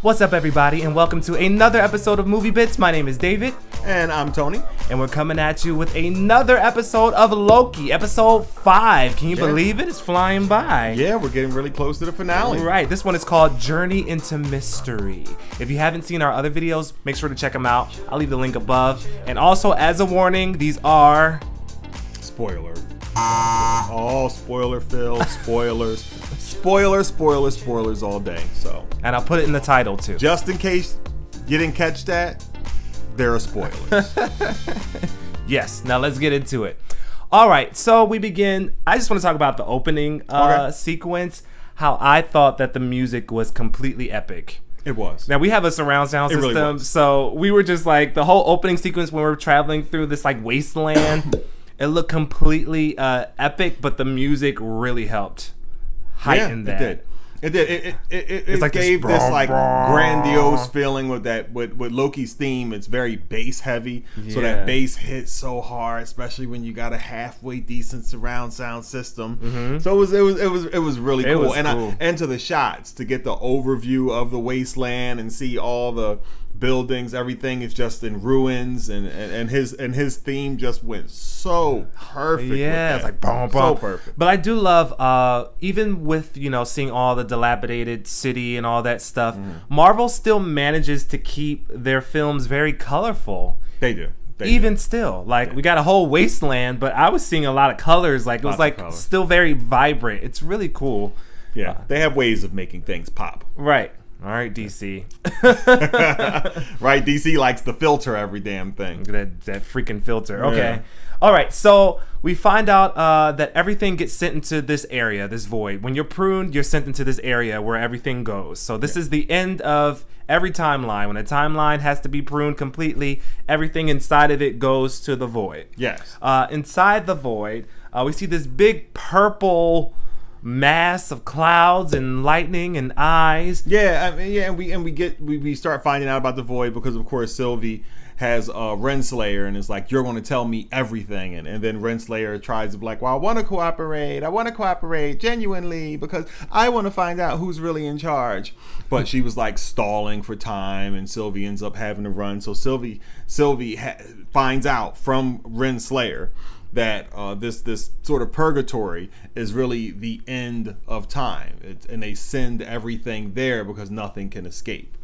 What's up, everybody, and welcome to another episode of Movie Bits. My name is David. And I'm Tony. And we're coming at you with another episode of Loki, episode 5. Can you believe it? It's flying by. Yeah, we're getting really close to the finale. Right. This one is called Journey into Mystery. If you haven't seen our other videos, make sure to check them out. I'll leave the link above. And also, as a warning, these are... Spoiler. All spoiler-filled spoilers. Spoilers all day. So, and I'll put it in the title, too. Just in case you didn't catch that, there are spoilers. Yes. Now, let's get into it. All right. So, we begin... I just want to talk about the opening sequence. How I thought that the music was completely epic. It was. Now, we have a surround sound system, really so we were just like, the whole opening sequence when we were traveling through this like wasteland, it looked completely epic, but the music really helped heighten that. It did. It like gave this like grandiose feeling with that with Loki's theme. It's very bass heavy, so that bass hits so hard, especially when you got a halfway decent surround sound system. Mm-hmm. So it was really cool. And to the shots, to get the overview of the wasteland and see all the buildings, everything is just in ruins, and his theme just went so perfect. Yeah, it's like boom, boom. So perfect. But I do love, even with seeing all the dilapidated city and all that stuff, Marvel still manages to keep their films very colorful. They do. Even still, like we got a whole wasteland, but I was seeing a lot of colors. Like it was like still very vibrant. It's really cool. Yeah, they have ways of making things pop. Right. All right, DC. Right, DC likes to filter every damn thing. That freaking filter. Okay. Yeah. All right, so we find out that everything gets sent into this area, this void. When you're pruned, you're sent into this area where everything goes. So this is the end of every timeline. When a timeline has to be pruned completely, everything inside of it goes to the void. Yes. Inside the void, we see this big purple mass of clouds and lightning and eyes. Yeah, and we start finding out about the void because of course Sylvie has Renslayer and is like, you're going to tell me everything, and then Renslayer tries to be like, well, I want to cooperate genuinely because I want to find out who's really in charge, but she was like stalling for time, and Sylvie ends up having to run. So Sylvie finds out from Renslayer that this sort of purgatory is really the end of time, and they send everything there because nothing can escape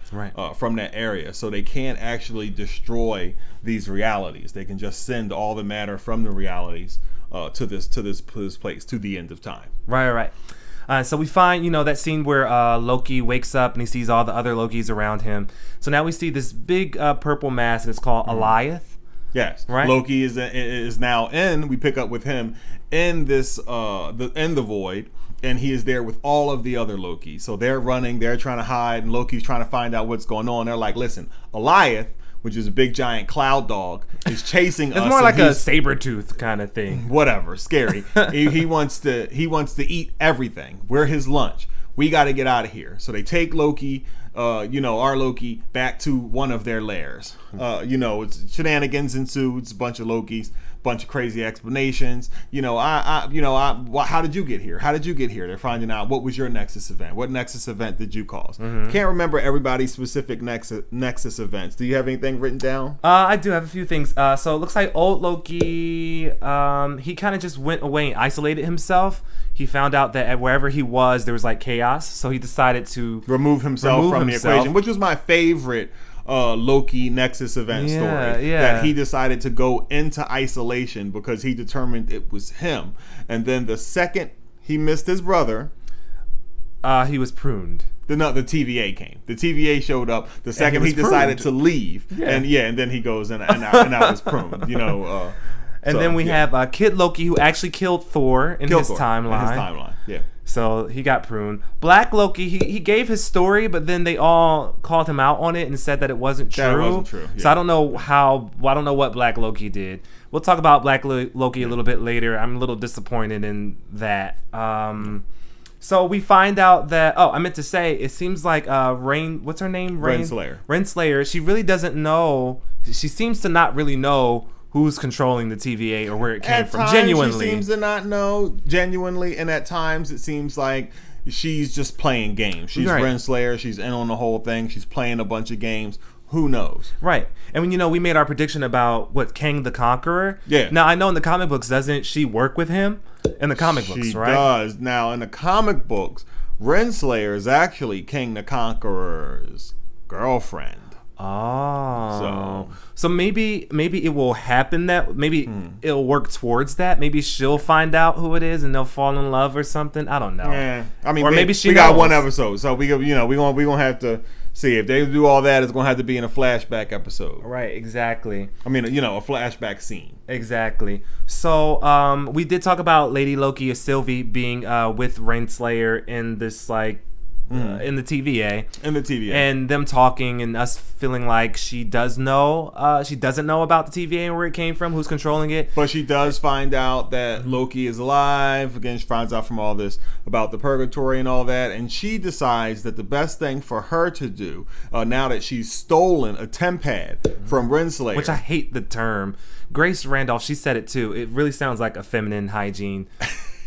from that area. So they can't actually destroy these realities. They can just send all the matter from the realities to this place, to the end of time. Right. So we find, that scene where Loki wakes up and he sees all the other Lokis around him. So now we see this big purple mass, and it's called eliath. Yes, right. Loki is now in. We pick up with him in this the void, and he is there with all of the other Lokis. So they're running, they're trying to hide, and Loki's trying to find out what's going on. They're like, listen, eliath, which is a big giant cloud dog, is chasing us. It's more like a saber-tooth kind of thing. Whatever, scary. he wants to eat everything. We're his lunch. We got to get out of here. So they take Loki, our Loki, back to one of their lairs. It's shenanigans ensue. It's a bunch of Lokis, bunch of crazy explanations. How did you get here? How did you get here? They're finding out what was your Nexus event. What Nexus event did you cause? Mm-hmm. Can't remember everybody's specific Nexus events. Do you have anything written down? I do have a few things. So it looks like old Loki, he kind of just went away and isolated himself. He found out that wherever he was, there was like chaos. So he decided to remove himself from the equation, which was my favorite Loki Nexus event story. Yeah. That he decided to go into isolation because he determined it was him. And then the second he missed his brother, he was pruned. The TVA came. The TVA showed up the second he decided to leave. Yeah. And then he goes and I was pruned. And then we have Kid Loki, who actually killed Thor in his timeline. Yeah. So he got pruned. Black Loki, he gave his story, but then they all called him out on it and said that it wasn't true. That wasn't true. Yeah. So I don't know what Black Loki did. We'll talk about Black Loki a little bit later. I'm a little disappointed in that. So we find out that I meant to say, it seems like what's her name? Renslayer. She really doesn't know. She seems to not really know who's controlling the TVA or where it came from. Genuinely, she seems to not know genuinely, and at times it seems like she's just playing games. She's Right. Renslayer. She's in on the whole thing. She's playing a bunch of games. Who knows? Right. And when we made our prediction about what Kang the Conqueror. Yeah. Now I know in the comic books, doesn't she work with him in the comic books, right? She does. Now in the comic books, Renslayer is actually King the Conqueror's girlfriend. Oh, so maybe it will happen that maybe it'll work towards that. Maybe she'll find out who it is and they'll fall in love or something. I don't know. Yeah, I mean, or maybe she we knows. got one episode, so we gonna have to see if they do all that. It's gonna have to be in a flashback episode. Right. Exactly. I mean, a flashback scene. Exactly. So we did talk about Lady Loki or Sylvie being with Renslayer in this in the TVA. In the TVA. And them talking and us feeling like she doesn't know about the TVA and where it came from, who's controlling it. But she does find out that Loki is alive. Again, she finds out from all this about the purgatory and all that. And she decides that the best thing for her to do, now that she's stolen a tempad from Renslayer. Which I hate the term. Grace Randolph, she said it too. It really sounds like a feminine hygiene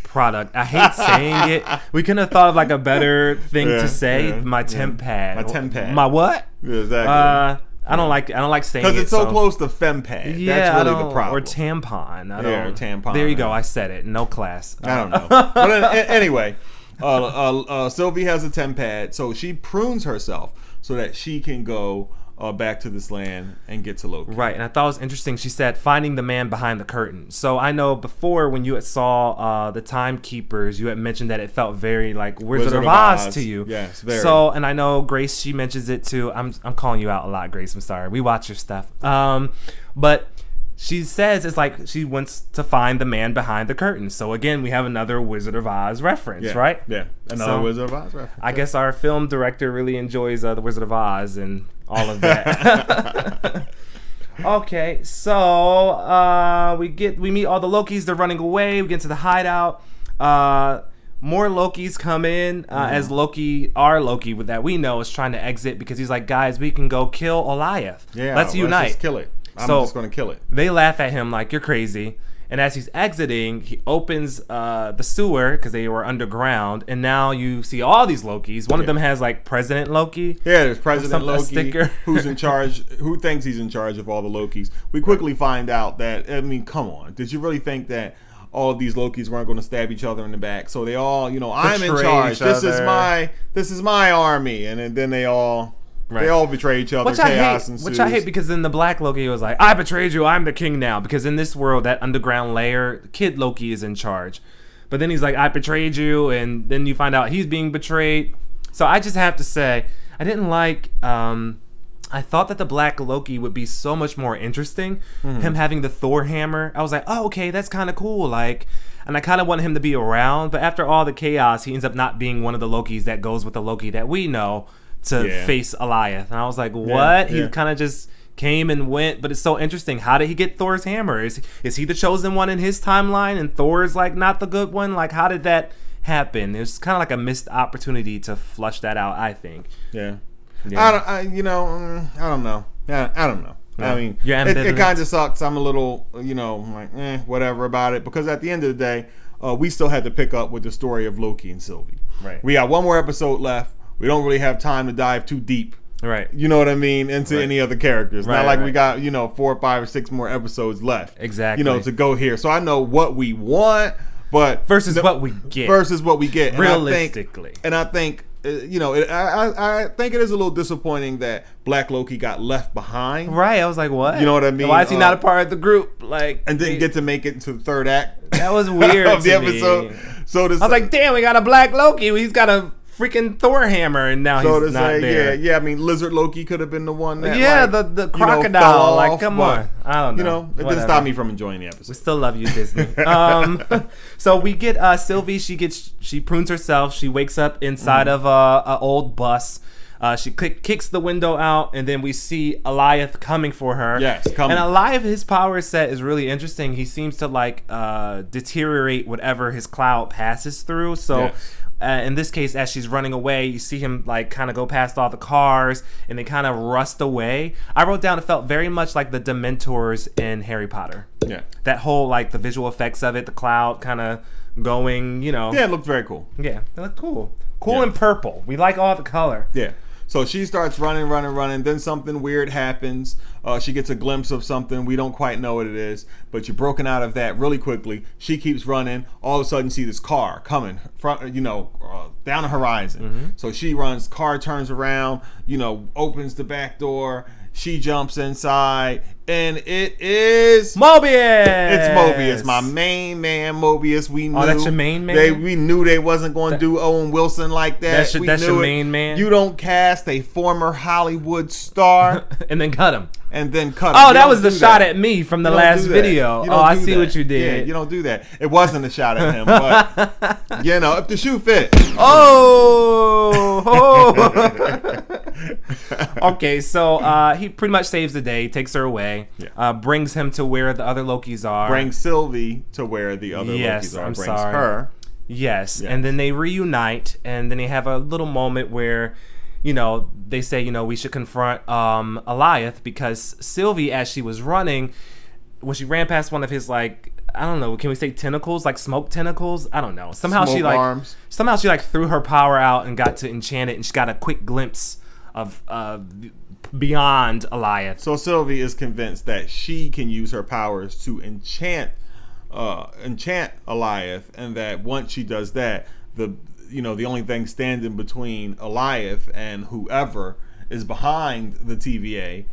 product. I hate saying it. We couldn't have thought of like a better thing to say. My temp pad. My temp pad. My what? Yeah, exactly. I don't like saying it because it's so close to fempad. Yeah, that's really the problem. Or tampon. Or tampon. There you go. I said it. No class. I don't know. But anyway, Sylvie has a tempad, so she prunes herself so that she can go back to this land and get to Loki. Right, and I thought it was interesting. She said, finding the man behind the curtain. So I know before when you had saw the Timekeepers, you had mentioned that it felt very like Wizard of Oz to you. Yes, very. So, and I know Grace, she mentions it too. I'm calling you out a lot, Grace. I'm sorry. We watch your stuff. But she says it's like she wants to find the man behind the curtain. So again, we have another Wizard of Oz reference, right? Yeah, another Wizard of Oz reference. I guess our film director really enjoys the Wizard of Oz and all of that. Okay, so we meet all the Lokis. They're running away. We get to the hideout. More Lokis come in as our Loki that we know is trying to exit because he's like, guys, we can go kill Eliath. Yeah, let's unite. Just kill it. I'm just going to kill it. They laugh at him like, you're crazy. And as he's exiting, he opens the sewer because they were underground. And now you see all these Lokis. One of them has like President Loki. Yeah, there's President Loki sticker. who's in charge, who thinks he's in charge of all the Lokis. We quickly find out that, I mean, come on. Did you really think that all of these Lokis weren't going to stab each other in the back? So they all, I'm in charge. This is my army. And then they all... Right. They all betray each other. Which I hate because then the Black Loki was like, I betrayed you. I'm the king now. Because in this world, that underground layer, Kid Loki is in charge. But then he's like, I betrayed you. And then you find out he's being betrayed. So I just have to say, I didn't like... I thought that the Black Loki would be so much more interesting. Him having the Thor hammer. I was like, oh, okay, that's kind of cool. And I kind of wanted him to be around. But after all the chaos, he ends up not being one of the Lokis that goes with the Loki that we know to face Eliath. And I was like, what? He kind of just came and went. But it's so interesting. How did he get Thor's hammer? Is he the chosen one in his timeline and Thor's like not the good one? Like, how did that happen? It was kind of like a missed opportunity to flush that out, I think. Yeah. I don't know. Yeah, I don't know. I mean, it kind of sucks. I'm a little, like, whatever about it. Because at the end of the day, we still had to pick up with the story of Loki and Sylvie. Right. We got one more episode left. We don't really have time to dive too deep. Right. You know what I mean? Into any other characters. Right, Not like we got, 4 or 5 or 6 more episodes left. Exactly. To go here. So I know what we want, but... Versus what we get. Realistically. And I think I think it is a little disappointing that Black Loki got left behind. Right. I was like, what? You know what I mean? Why is he not a part of the group? And didn't get to make it into the third act. That was weird of the to episode. Me. So I was like, damn, we got a Black Loki. He's got a freaking Thor hammer, and now he's not there. Yeah. I mean, Lizard Loki could have been the one that, the crocodile. Fell off, come on. I don't know. It didn't stop me from enjoying the episode. We still love you, Disney. So we get Sylvie. She prunes herself. She wakes up inside of a old bus. She kicks the window out, and then we see Eliath coming for her. Yes, coming. And Eliath, his power set is really interesting. He seems to deteriorate whatever his cloud passes through. So. Yes. In this case, as she's running away, you see him kind of go past all the cars and they kind of rust away. I wrote down it felt very much like the Dementors in Harry Potter. Yeah. That whole the visual effects of it, the cloud kind of going, Yeah, it looked very cool. Yeah, they look cool. Cool and purple. We like all the color. Yeah. So she starts running. Then something weird happens. She gets a glimpse of something. We don't quite know what it is, but you're broken out of that really quickly. She keeps running. All of a sudden, see this car coming down the horizon. So she runs. Car turns around. Opens the back door. She jumps inside, and it is Mobius. It's Mobius, my main man, Mobius. We knew. Oh, that's your main man? We knew they wasn't going to do Owen Wilson like that. That's your main man? You don't cast a former Hollywood star and then cut him. Oh, that was the shot at me from the last video. Oh, I see what you did. Yeah, you don't do that. It wasn't a shot at him, but if the shoe fits. Okay, so he pretty much saves the day, takes her away, brings him to where the other Lokis are. Brings Sylvie to where the other Lokis are. Brings her. Yes, and then they reunite, and then they have a little moment where, they say, we should confront Eliath, because Sylvie, as she was running, when she ran past one of his, I don't know, can we say tentacles, like smoke tentacles? I don't know. Somehow arms. Somehow she threw her power out and got to enchant it, and she got a quick glimpse of beyond Eliath. So Sylvie is convinced that she can use her powers to enchant Eliath, and that once she does that, the only thing standing between Eliath and whoever is behind the TVA,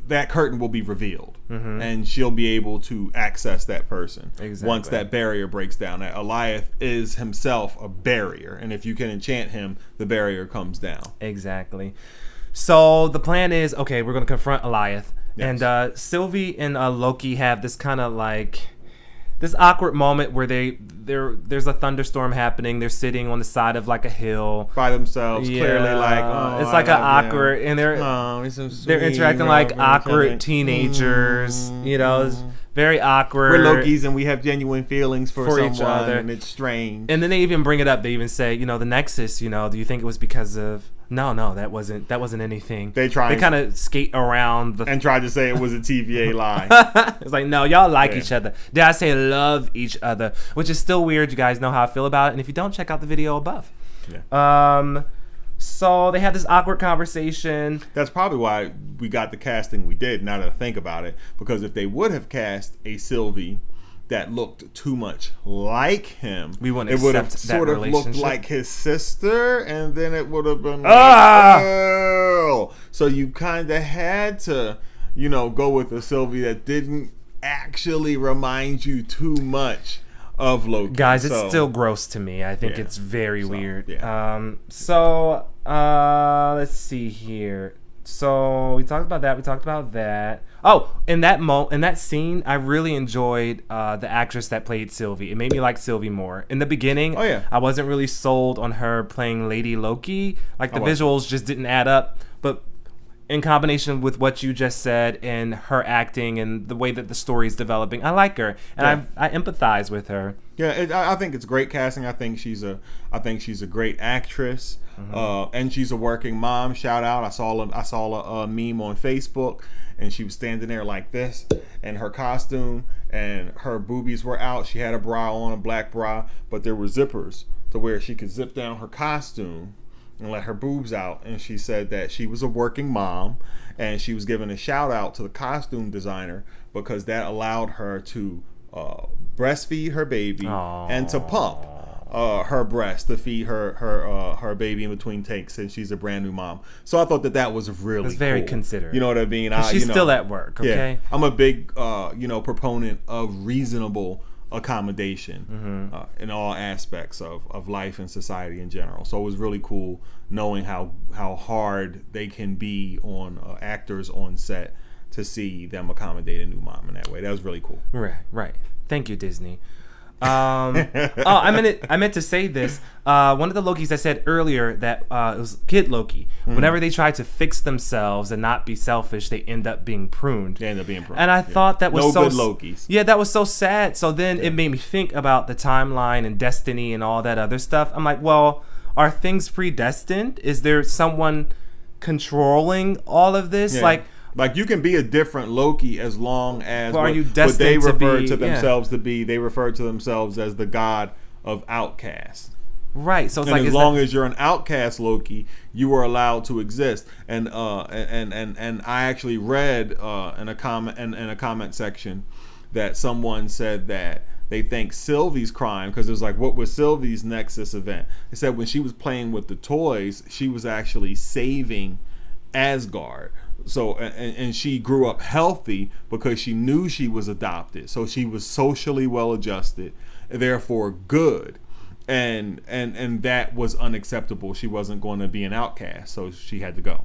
that curtain will be revealed, and she'll be able to access that person once that barrier breaks down. That Eliath is himself a barrier, and if you can enchant him, the barrier comes down. Exactly. So the plan is, okay, we're going to confront Eliath. Yes. And Sylvie and Loki have this kind of this awkward moment where there's a thunderstorm happening. They're sitting on the side of a hill by themselves, clearly it's an awkward, and they're interacting like awkward teenagers. It's very awkward. We're Lokis and we have genuine feelings for someone, each other, and it's strange. And then they even bring it up. They even say, the Nexus. Do you think it was because of? No, that wasn't anything. They kind of skate around and tried to say it was a TVA lie. It's no, y'all like each other. Did I say love each other? Which is still weird. You guys know how I feel about it, and if you don't, check out the video above. Yeah. So they have this awkward conversation. That's probably why we got the casting we did, now that I think about it. Because if they would have cast a Sylvie that looked too much like him, we wouldn't it would have accept that sort of relationship. looked like his sister, and then it would have been Earl. So you kind of had to, go with a Sylvie that didn't actually remind you too much of Loki. Guys, it's still gross to me. I think it's very weird. Yeah. Let's see here. So we talked about that. Oh, in that scene, I really enjoyed the actress that played Sylvie. It made me like Sylvie more. In the beginning, I wasn't really sold on her playing Lady Loki. The visuals just didn't add up. But in combination with what you just said and her acting and the way that the story is developing, I like her, and I empathize with her. Yeah, I think it's great casting. I think she's a great actress, and she's a working mom. Shout out! I saw a meme on Facebook, and she was standing there like this, and her costume and her boobies were out. She had a bra on, a black bra, but there were zippers to where she could zip down her costume and let her boobs out. And she said that she was a working mom, and she was giving a shout out to the costume designer because that allowed her to breastfeed her baby and to pump her breast to feed her baby in between takes, and she's a brand new mom. So I thought that was really very cool. considerate. You know what I mean? She's still at work. Okay. Yeah, I'm a big proponent of reasonable accommodation in all aspects of life and society in general. So it was really cool knowing how hard they can be on actors on set to see them accommodate a new mom in that way. That was really cool. Right. Thank you, Disney. I meant to say this. One of the Lokis I said earlier that it was Kid Loki. Whenever they try to fix themselves and not be selfish, they end up being pruned. They end up being pruned. And I thought that was good Lokis. Yeah, that was so sad. So then it made me think about the timeline and destiny and all that other stuff. I'm like, well, are things predestined? Is there someone controlling all of this? Like, you can be a different Loki as long as Well, are you what they destined to refer be- to yeah. themselves to be. They refer to themselves as the god of outcasts. Right. So it's And like as long as you're an outcast Loki, you are allowed to exist. And I actually read in a comment section that someone said that they think Sylvie's crime, because it was like, what was Sylvie's Nexus event? They said when she was playing with the toys, she was actually saving Asgard. So and she grew up healthy because she knew she was adopted. So she was socially well adjusted, therefore good. And that was unacceptable. She wasn't going to be an outcast, so she had to go.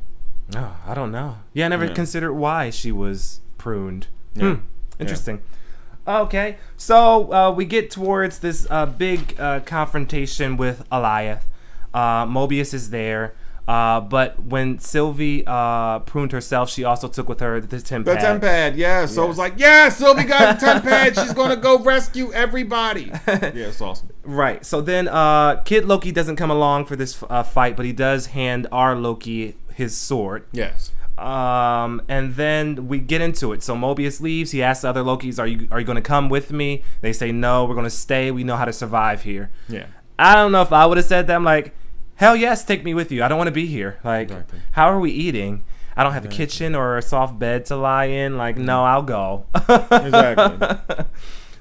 Oh, I don't know. Yeah, I never considered why she was pruned. Yeah. Interesting. Okay, so we get towards this big confrontation with Eliath. Mobius is there. But when Sylvie pruned herself, she also took with her the Tempad. The Tempad, yeah. So it was like, yeah, Sylvie got the Tempad. She's going to go rescue everybody. Yeah, it's awesome. Right. So then Kid Loki doesn't come along for this fight, but he does hand our Loki his sword. Yes. And then we get into it. So Mobius leaves. He asks the other Lokis, are you going to come with me? They say, no, we're going to stay. We know how to survive here. Yeah. I don't know if I would have said that. I'm like, hell yes, take me with you. I don't want to be here. Like, Exactly. How are we eating? I don't have a kitchen or a soft bed to lie in. Like, no, I'll go. Exactly.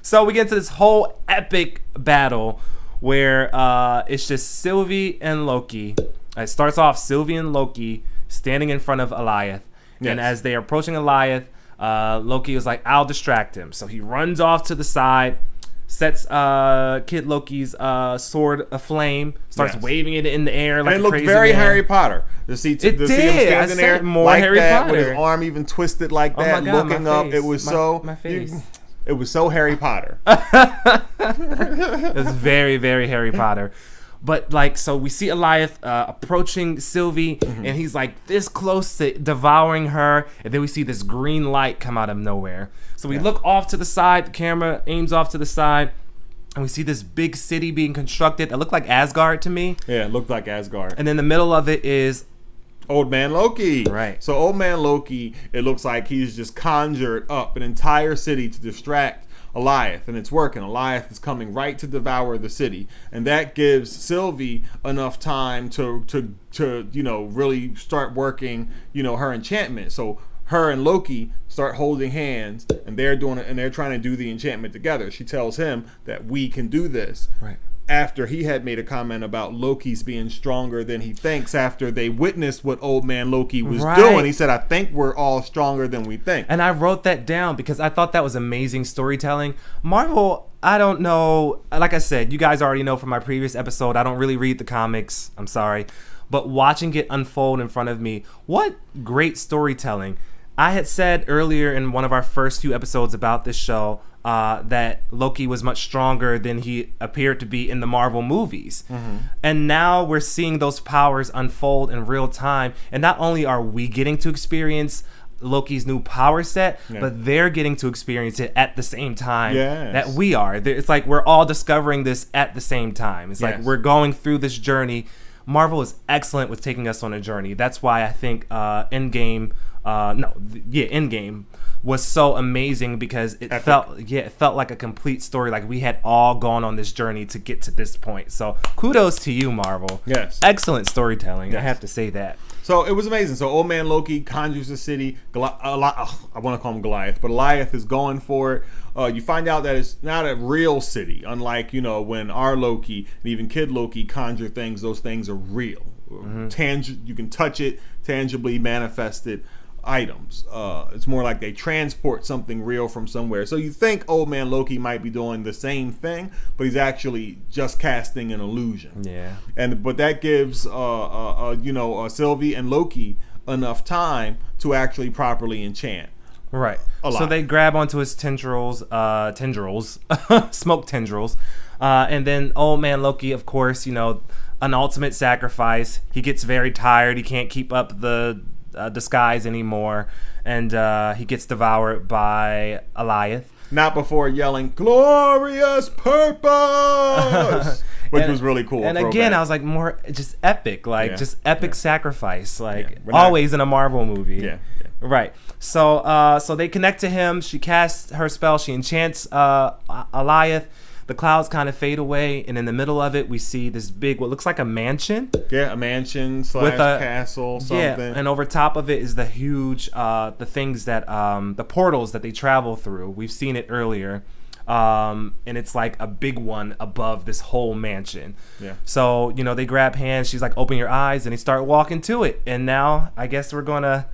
So we get to this whole epic battle where it's just Sylvie and Loki. It starts off Sylvie and Loki standing in front of Eliath. Yes. And as they are approaching Eliath, Loki is like, I'll distract him. So he runs off to the side, sets Kid Loki's sword aflame, starts waving it in the air like and it a looked crazy very man. Harry Potter. To see him did. standing I said there more like Harry that, Potter. with his arm even twisted like that, my God, looking my up. face. It was My face. It was so Harry Potter. It's very, very Harry Potter. But like, so we see Eliath approaching Sylvie, and he's like this close to devouring her, and then we see this green light come out of nowhere. So we look off to the side, the camera aims off to the side, and we see this big city being constructed. It looked like Asgard to me. Yeah, it looked like Asgard. And in the middle of it is Old Man Loki. Right. So Old Man Loki, it looks like he's just conjured up an entire city to distract Eliath, and it's working. Eliath is coming right to devour the city, and that gives Sylvie enough time to really start working her enchantment. So her and Loki start holding hands, and they're doing it, and they're trying to do the enchantment together. She tells him that we can do this. Right. After he had made a comment about Loki's being stronger than he thinks, after they witnessed what Old Man Loki was doing, he said, I think we're all stronger than we think. And I wrote that down because I thought that was amazing storytelling. Marvel, I don't know. Like I said, you guys already know from my previous episode, I don't really read the comics. I'm sorry. But watching it unfold in front of me, what great storytelling. I had said earlier in one of our first few episodes about this show that Loki was much stronger than he appeared to be in the Marvel movies. And now we're seeing those powers unfold in real time. And not only are we getting to experience Loki's new power set, but they're getting to experience it at the same time that we are. It's like we're all discovering this at the same time. It's like we're going through this journey. Marvel is excellent with taking us on a journey. That's why I think Endgame was so amazing, because it felt like a complete story. Like we had all gone on this journey to get to this point. So kudos to you, Marvel. Yes. Excellent storytelling. I have to say that. So it was amazing. So Old Man Loki conjures the city. I want to call him Goliath, but Eliath is going for it. You find out that it's not a real city. Unlike, when our Loki and even Kid Loki conjure things, those things are real. You can touch it, tangibly manifested items. It's more like they transport something real from somewhere. So you think Old Man Loki might be doing the same thing, but he's actually just casting an illusion. Yeah. But that gives Sylvie and Loki enough time to actually properly enchant. Right. So they grab onto his tendrils, smoke tendrils, and then Old Man Loki, of course, an ultimate sacrifice. He gets very tired. He can't keep up the disguise anymore, and he gets devoured by Eliath. Not before yelling "glorious purpose," which was really cool. And again, I was like, more just epic, just epic sacrifice, always in a Marvel movie. Yeah. Right. So they connect to him. She casts her spell. She enchants eliath. The clouds kind of fade away, and in the middle of it, we see this big, what looks like a mansion. Yeah, a mansion / castle, something. Yeah, and over top of it is the huge, the things that, the portals that they travel through. We've seen it earlier. And it's like a big one above this whole mansion. Yeah. So, they grab hands. She's like, open your eyes, and they start walking to it. And now, I guess we're going to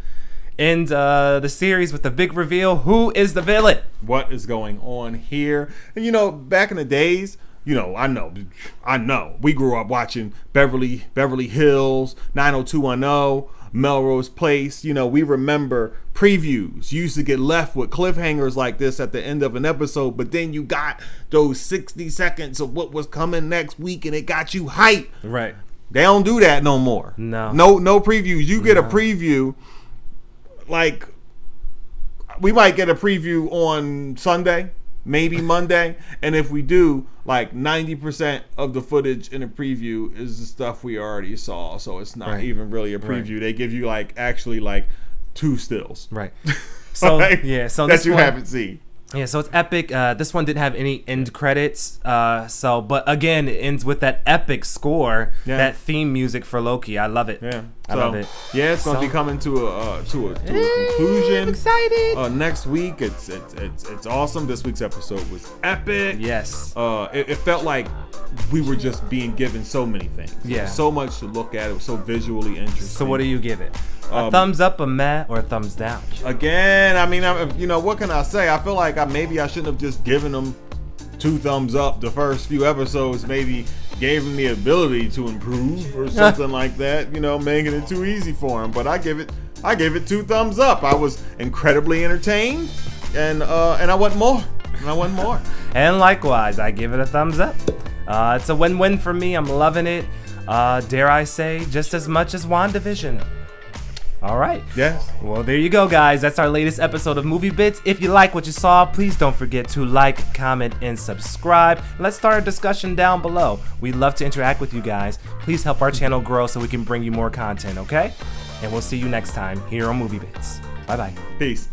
end the series with the big reveal. Who is the villain? What is going on here? And back in the days, I know we grew up watching Beverly Hills, 90210, Melrose Place. We remember previews. You used to get left with cliffhangers like this at the end of an episode, but then you got those 60 seconds of what was coming next week, and it got you hyped. Right. They don't do that no more. No previews. You get a preview. Like, we might get a preview on Sunday, maybe Monday, and if we do, like 90% of the footage in a preview is the stuff we already saw, so it's not even really a preview. They give you actually 2 stills. Right. So so that you haven't seen. Yeah, so it's epic. This one didn't have any end credits. But again, it ends with that epic score, that theme music for Loki. I love it. Yeah, I love it. Yeah, it's going to be coming to a conclusion. Excited. Next week, it's awesome. This week's episode was epic. Yes. It felt like we were just being given so many things. Yeah. So much to look at. It was so visually interesting. So what do you give it? A thumbs up, a meh, or a thumbs down? Again, I mean, what can I say? I feel like maybe I shouldn't have just given them 2 thumbs up. The first few episodes maybe gave him the ability to improve or something like that. Making it too easy for him. But I give it 2 thumbs up. I was incredibly entertained, and I want more. And likewise, I give it a thumbs up. It's a win-win for me. I'm loving it. Dare I say, just as much as WandaVision. All right. Yes. Well, there you go, guys. That's our latest episode of Movie Bits. If you like what you saw, please don't forget to like, comment, and subscribe. Let's start a discussion down below. We'd love to interact with you guys. Please help our channel grow so we can bring you more content, okay? And we'll see you next time here on Movie Bits. Bye-bye. Peace.